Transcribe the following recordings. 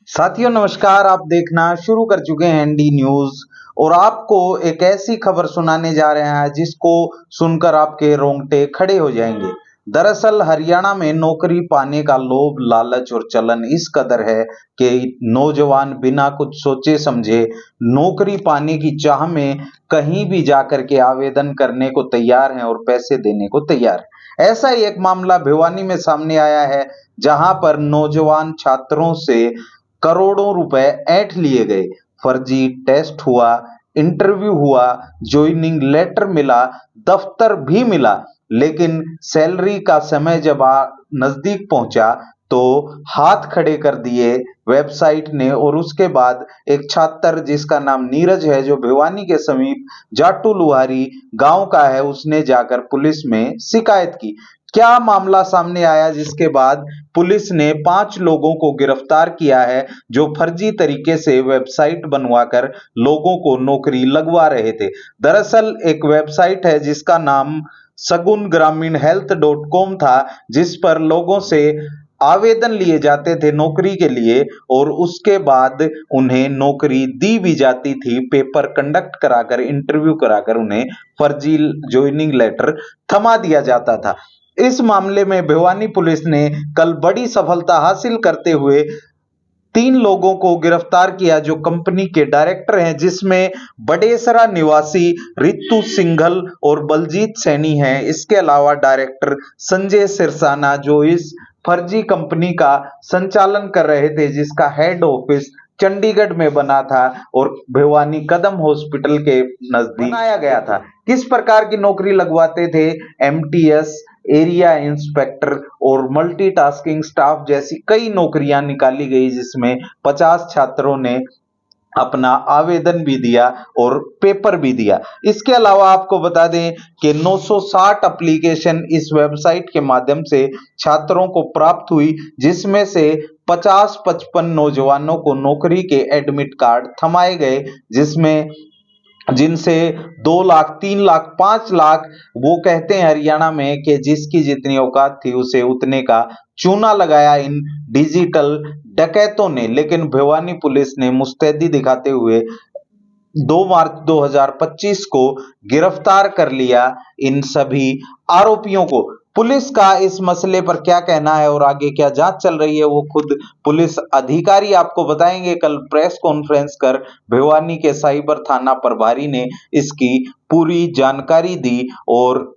साथियों नमस्कार। आप देखना शुरू कर चुके हैं एनडी न्यूज और आपको एक ऐसी खबर सुनाने जा रहे हैं जिसको सुनकर आपके रोंगटे खड़े हो जाएंगे। दरअसल हरियाणा में नौकरी पाने का लोभ, लालच और चलन इस कदर है कि नौजवान बिना कुछ सोचे समझे नौकरी पाने की चाह में कहीं भी जाकर के आवेदन करने को तैयार हैं और पैसे देने को तैयार हैं। ऐसा ही एक मामला भिवानी में सामने आया है, जहां पर नौजवान छात्रों से करोड़ों रुपए ऐंठ लिए गए। फर्जी टेस्ट हुआ, इंटरव्यू हुआ, ज्वाइनिंग लेटर मिला, दफ्तर भी मिला, लेकिन सैलरी का समय जब नजदीक पहुंचा तो हाथ खड़े कर दिए वेबसाइट ने। और उसके बाद एक छात्र जिसका नाम नीरज है, जो भिवानी के समीप जाटू लुहारी गांव का है, उसने जाकर पुलिस में शिकायत की। क्या मामला सामने आया, जिसके बाद पुलिस ने 5 लोगों को गिरफ्तार किया है जो फर्जी तरीके से वेबसाइट बनवाकर लोगों को नौकरी लगवा रहे थे। दरअसल एक वेबसाइट है जिसका नाम सगुन ग्रामीण हेल्थ.com था, जिस पर लोगों से आवेदन लिए जाते थे नौकरी के लिए और उसके बाद उन्हें नौकरी दी भी जाती थी। पेपर कंडक्ट कराकर, इंटरव्यू कराकर उन्हें फर्जी ज्वाइनिंग लेटर थमा दिया जाता था। इस मामले में भिवानी पुलिस ने कल बड़ी सफलता हासिल करते हुए 3 लोगों को गिरफ्तार किया जो कंपनी के डायरेक्टर हैं, जिसमें बडेसरा निवासी रितु सिंघल और बलजीत सैनी हैं। इसके अलावा डायरेक्टर संजय सिरसाना, जो इस फर्जी कंपनी का संचालन कर रहे थे, जिसका हेड ऑफिस चंडीगढ़ में बना था और भिवानी कदम हॉस्पिटल के नजदीक बनाया गया था। किस प्रकार की नौकरी लगवाते थे? एमटीएस, एरिया इंस्पेक्टर और मल्टीटास्किंग स्टाफ जैसी कई नौकरियां निकाली गई, जिसमें 50 छात्रों ने अपना आवेदन भी दिया और पेपर भी दिया। इसके अलावा आपको बता दें कि 960 एप्लीकेशन इस वेबसाइट के माध्यम से छात्रों को प्राप्त हुई, जिसमें से 50-55 नौजवानों को नौकरी के एडमिट कार्ड थमाए गए, जिनसे 2 लाख, 3 लाख, 5 लाख, वो कहते हैं हरियाणा में कि जिसकी जितनी औकात थी उसे उतने का चूना लगाया इन डिजिटल डकैतों ने। लेकिन भिवानी पुलिस ने मुस्तैदी दिखाते हुए 2 मार्च 2025 को गिरफ्तार कर लिया इन सभी आरोपियों को। पुलिस का इस मसले पर क्या कहना है और आगे क्या जांच चल रही है, वो खुद पुलिस अधिकारी आपको बताएंगे। कल प्रेस कॉन्फ्रेंस कर भिवानी के साइबर थाना प्रभारी ने इसकी पूरी जानकारी दी और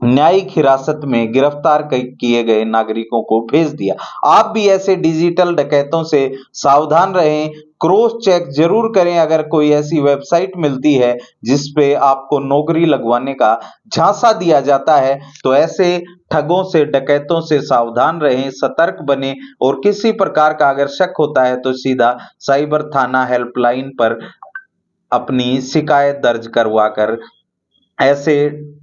न्यायिक हिरासत में गिरफ्तार किए गए नागरिकों को भेज दिया। आप भी ऐसे डिजिटल डकैतों से सावधान रहें, क्रॉस चेक जरूर करें। अगर कोई ऐसी वेबसाइट मिलती है जिस पे आपको नौकरी लगवाने का झांसा दिया जाता है, तो ऐसे ठगों से, डकैतों से सावधान रहें, सतर्क बने और किसी प्रकार का अगर शक होता है तो सीधा साइबर थाना हेल्पलाइन पर अपनी शिकायत दर्ज करवाकर ऐसे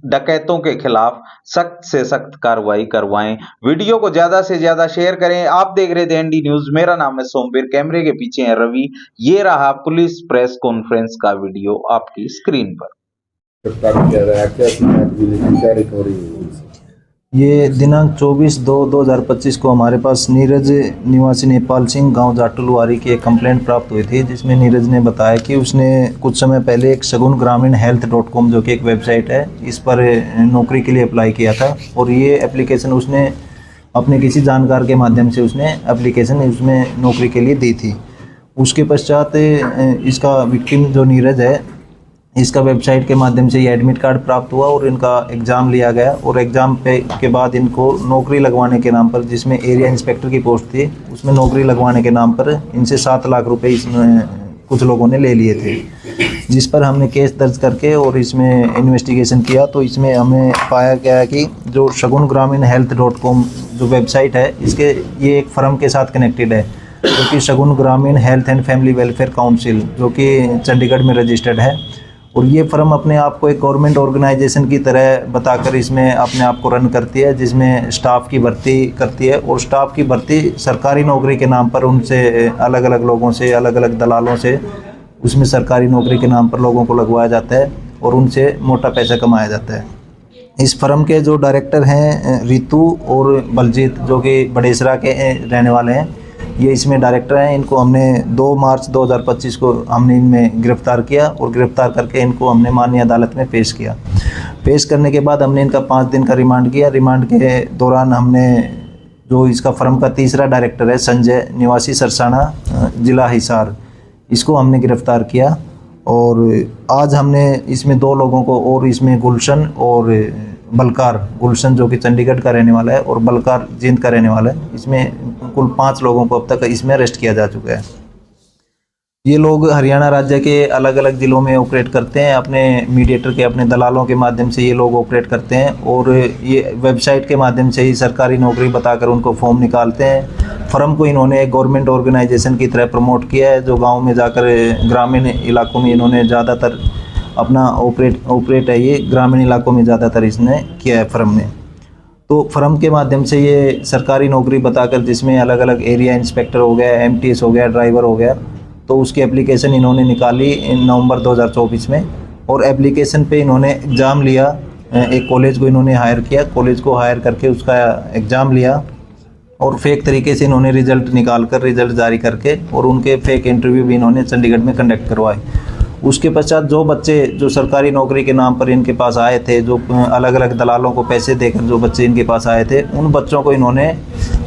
डकैतों के खिलाफ सख्त से सख्त कार्रवाई करवाएं। वीडियो को ज्यादा से ज्यादा शेयर करें। आप देख रहे थे एनडी न्यूज, मेरा नाम है सोमवीर, कैमरे के पीछे है रवि। ये रहा पुलिस प्रेस कॉन्फ्रेंस का वीडियो आपकी स्क्रीन पर। ये दिनांक 24/2/2025 को हमारे पास नीरज निवासी नेपाल सिंह गांव जाटू लुहारी की एक कंप्लेंट प्राप्त हुई थी, जिसमें नीरज ने बताया कि उसने कुछ समय पहले एक सगुन ग्रामीण हेल्थ.com जो कि एक वेबसाइट है, इस पर नौकरी के लिए अप्लाई किया था। और ये एप्लीकेशन उसने अपने किसी जानकार के माध्यम से उसने एप्लीकेशन उसमें नौकरी के लिए दी थी। उसके पश्चात इसका विक्टिम जो नीरज है, इसका वेबसाइट के माध्यम से ये एडमिट कार्ड प्राप्त हुआ और इनका एग्ज़ाम लिया गया। और एग्ज़ाम के बाद इनको नौकरी लगवाने के नाम पर, जिसमें एरिया इंस्पेक्टर की पोस्ट थी, उसमें नौकरी लगवाने के नाम पर इनसे 7 लाख रुपए इसमें कुछ लोगों ने ले लिए थे, जिस पर हमने केस दर्ज करके और इसमें इन्वेस्टिगेशन किया। तो इसमें हमें पाया गया कि जो सगुन ग्रामीण हेल्थ.com जो वेबसाइट है, इसके ये एक फर्म के साथ कनेक्टेड है, जो कि सगुन ग्रामीण health and family welfare council, जो कि चंडीगढ़ में रजिस्टर्ड है। और ये फर्म अपने आप को एक गवर्नमेंट ऑर्गेनाइजेशन की तरह बताकर इसमें अपने आप को रन करती है, जिसमें स्टाफ की भर्ती करती है। और स्टाफ की भर्ती सरकारी नौकरी के नाम पर उनसे अलग अलग लोगों से, अलग अलग दलालों से उसमें सरकारी नौकरी के नाम पर लोगों को लगवाया जाता है और उनसे मोटा पैसा कमाया जाता है। इस फर्म के जो डायरेक्टर हैं रितु और बलजीत, जो कि बडेसरा के रहने वाले हैं, ये इसमें डायरेक्टर हैं। इनको हमने 2 मार्च 2025 को हमने इनमें गिरफ्तार किया और गिरफ्तार करके इनको हमने माननीय अदालत में पेश किया। पेश करने के बाद हमने इनका 5 दिन का रिमांड किया। रिमांड के दौरान हमने जो इसका फर्म का तीसरा डायरेक्टर है संजय निवासी सरसाना जिला हिसार, इसको हमने गिरफ्तार किया। और आज हमने इसमें 2 लोगों को और इसमें गुलशन और बलकार, गुलशन जो कि चंडीगढ़ का रहने वाला है और बलकार जींद का रहने वाला है, इसमें कुल 5 लोगों को अब तक इसमें अरेस्ट किया जा चुका है। ये लोग हरियाणा राज्य के अलग अलग ज़िलों में ऑपरेट करते हैं, अपने मीडिएटर के, अपने दलालों के माध्यम से ये लोग ऑपरेट करते हैं और ये वेबसाइट के माध्यम से ही सरकारी नौकरी बताकर उनको फॉर्म निकालते हैं। फर्म को इन्होंने एक गवर्नमेंट ऑर्गेनाइजेशन की तरह प्रमोट किया है, जो गांव में जाकर ग्रामीण इलाकों में इन्होंने ज़्यादातर अपना ऑपरेट है, ये ग्रामीण इलाकों में ज़्यादातर इसने किया है फर्म ने। तो फर्म के माध्यम से ये सरकारी नौकरी बताकर, जिसमें अलग अलग एरिया इंस्पेक्टर हो गया, MTS हो गया, ड्राइवर हो गया, तो उसकी एप्लीकेशन इन्होंने निकाली नवंबर 2024 में। और एप्लीकेशन पे इन्होंने एग्ज़ाम लिया, एक कॉलेज को इन्होंने हायर किया, कॉलेज को हायर करके उसका एग्ज़ाम लिया और फेक तरीके से इन्होंने रिज़ल्ट निकाल कर, रिज़ल्ट जारी करके, और उनके फेक इंटरव्यू भी इन्होंने चंडीगढ़ में कंडक्ट करवाए। उसके पश्चात जो बच्चे जो सरकारी नौकरी के नाम पर इनके पास आए थे, जो अलग अलग दलालों को पैसे देकर जो बच्चे इनके पास आए थे, उन बच्चों को इन्होंने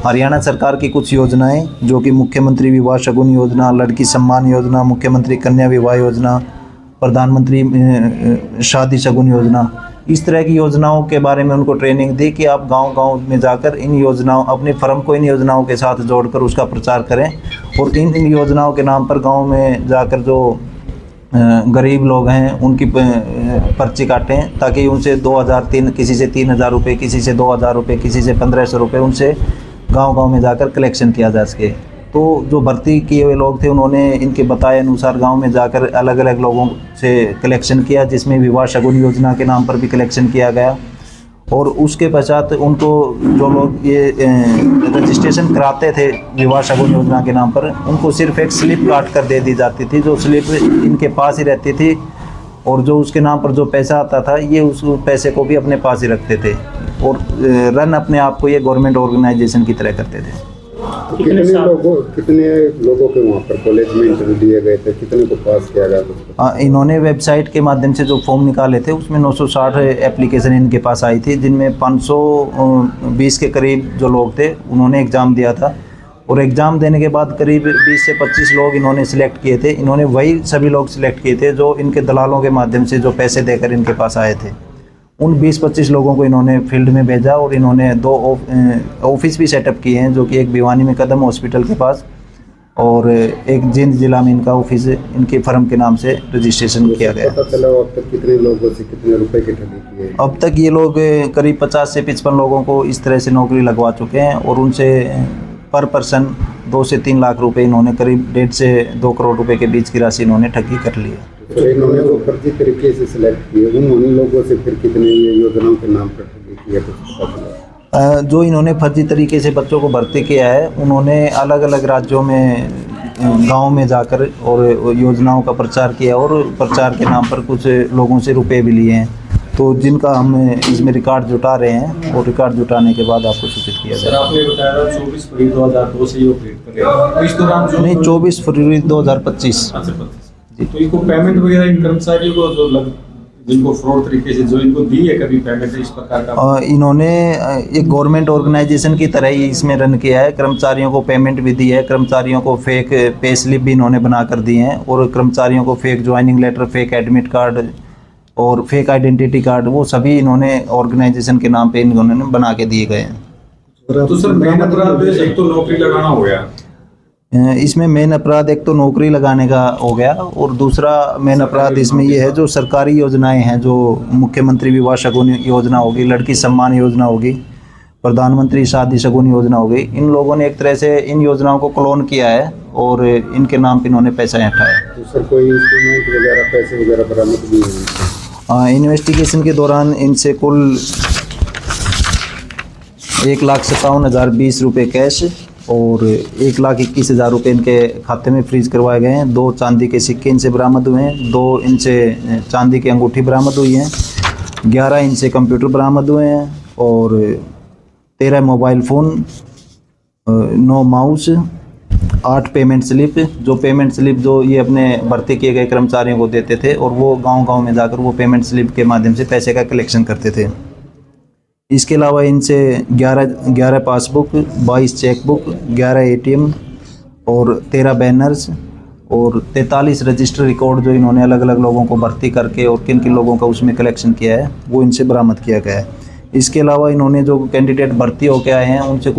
हरियाणा सरकार की कुछ योजनाएं, जो कि मुख्यमंत्री विवाह शगुन योजना, लड़की सम्मान योजना, मुख्यमंत्री कन्या विवाह योजना, प्रधानमंत्री शादी शगुन योजना, इस तरह की योजनाओं के बारे में उनको ट्रेनिंग दी कि आप गांव-गांव में जाकर इन योजनाओं, अपनी फर्म को इन योजनाओं के साथ जोड़कर उसका प्रचार करें और इन योजनाओं के नाम पर गाँव में जाकर जो गरीब लोग हैं उनकी पर्ची काटें, ताकि उनसे 2003, किसी से 3000 रुपये, किसी से 2000 रुपये, किसी से 1500 रुपये उनसे गांव-गांव में जाकर कलेक्शन किया जा सके। तो जो भर्ती किए हुए लोग थे, उन्होंने इनके बताए अनुसार गांव में जाकर अलग अलग लोगों से कलेक्शन किया, जिसमें विवाह शगुन योजना के नाम पर भी कलेक्शन किया गया। और उसके पश्चात उनको जो लोग ये रजिस्ट्रेशन कराते थे विवाह शगुन योजना के नाम पर, उनको सिर्फ एक स्लिप काट कर दे दी जाती थी, जो स्लिप इनके पास ही रहती थी, और जो उसके नाम पर जो पैसा आता था, ये उस पैसे को भी अपने पास ही रखते थे और रन अपने आप को ये गवर्नमेंट ऑर्गेनाइजेशन की तरह करते थे। कितने लोगों के वहाँ पर कॉलेज में इंटरव्यू दिए गए थे, कितने को पास किया गया? इन्होंने वेबसाइट के माध्यम से जो फॉर्म निकाले थे, उसमें 960 एप्लीकेशन इनके पास आई थी, जिनमें 520 के करीब जो लोग थे उन्होंने एग्ज़ाम दिया था। और एग्ज़ाम देने के बाद करीब 20 से 25 लोग इन्होंने सिलेक्ट किए थे। इन्होंने वही सभी लोग सिलेक्ट किए थे जो इनके दलालों के माध्यम से जो पैसे देकर इनके पास आए थे। उन 20-25 लोगों को इन्होंने फील्ड में भेजा और इन्होंने 2 ऑफिस भी सेटअप किए हैं, जो कि एक भिवानी में कदम हॉस्पिटल के पास और एक जींद जिला में इनका ऑफिस इनके फर्म के नाम से रजिस्ट्रेशन किया गया। पता चला अब तक कितने लोगों से कितने रुपए की ठगी की है? अब तक ये लोग करीब 50 से 55 लोगों को इस तरह से नौकरी लगवा चुके हैं और उनसे पर पर्सन 2 से 3 लाख रुपए इन्होंने, करीब 1.5 से 2 करोड़ रुपए के बीच की राशि इन्होंने ठगी कर ली है। तो इन्होंने वो फर्जी तरीके से सिलेक्ट किए, उन लोगों से फिर कितने ये योजनाओं के नाम पर ठगी की है, कुछ पता चला? जो इन्होंने फर्जी तरीके से बच्चों को भर्ती किया है, उन्होंने अलग अलग राज्यों में गांव में जाकर और योजनाओं का प्रचार किया और प्रचार के नाम पर कुछ लोगों से रुपए भी लिए हैं। तो जिनका हम इसमें रिकॉर्ड जुटा रहे हैं और रिकॉर्ड जुटाने के बाद आपको सूचित किया जाएगा। सर, आपने बताया 24 फरवरी 2002 से ये ऑपरेट कर रहे हैं, इस दौरान जो नहीं 24 फरवरी 2025। तो इनको पेमेंट वगैरह इन कर्मचारियों को जो जिनको फ्रॉड तरीके से जो इनको दी है कभी पेमेंट इस प्रकार का? इन्होंने एक गवर्नमेंट ऑर्गेनाइजेशन की तरह ही इसमें रन किया है। कर्मचारियों को पेमेंट भी दी है, कर्मचारियों को फेक पे स्लिप भी इन्होंने बना कर दी हैं और कर्मचारियों को fake joining letter, fake admit card और फेक आइडेंटिटी कार्ड, वो सभी इन्होंने ऑर्गेनाइजेशन के नाम पे इन्होंने बना के दिए गए हैं। तो सर मेन अपराध एक तो नौकरी लगाना हो गया, इसमें मेन अपराध एक तो नौकरी लगाने का हो गया और दूसरा मेन अपराध इसमें ये है जो सरकारी योजनाएं हैं, जो मुख्यमंत्री विवाह शगुन योजना होगी, लड़की सम्मान योजना होगी, प्रधानमंत्री शादी शगुन योजना होगी, इन लोगों ने एक तरह से इन योजनाओं को क्लोन किया है और इनके नाम पे इन्होंने पैसा हटाया। तो सर कोई इंस्ट्रूमेंट वगैरह, पैसे वगैरह बरामद भी हुए? इन्वेस्टिगेशन के दौरान इनसे कुल 1,57,020 रुपये कैश और 1,21,000 रुपये इनके खाते में फ्रीज करवाए गए हैं। 2 चांदी के सिक्के इनसे बरामद हुए हैं, 2 इनसे चांदी की अंगूठी बरामद हुई हैं, 11 इनसे कंप्यूटर बरामद हुए हैं और 13 mobile phone, 9 mouse 8 payment slip, जो पेमेंट स्लिप जो ये अपने भर्ती किए गए कर्मचारियों को देते थे और वो गांव-गांव में जाकर वो पेमेंट स्लिप के माध्यम से पैसे का कलेक्शन करते थे। इसके अलावा इनसे 11 पासबुक, 22 चेकबुक, 11 ATM और 13 बैनर्स और 43 रजिस्टर रिकॉर्ड जो इन्होंने अलग अलग लोगों को भर्ती करके और किन किन लोगों का उसमें कलेक्शन किया है वो इनसे बरामद किया गया है। इसके अलावा इन्होंने जो कैंडिडेट भर्ती होकर आए हैं उनसे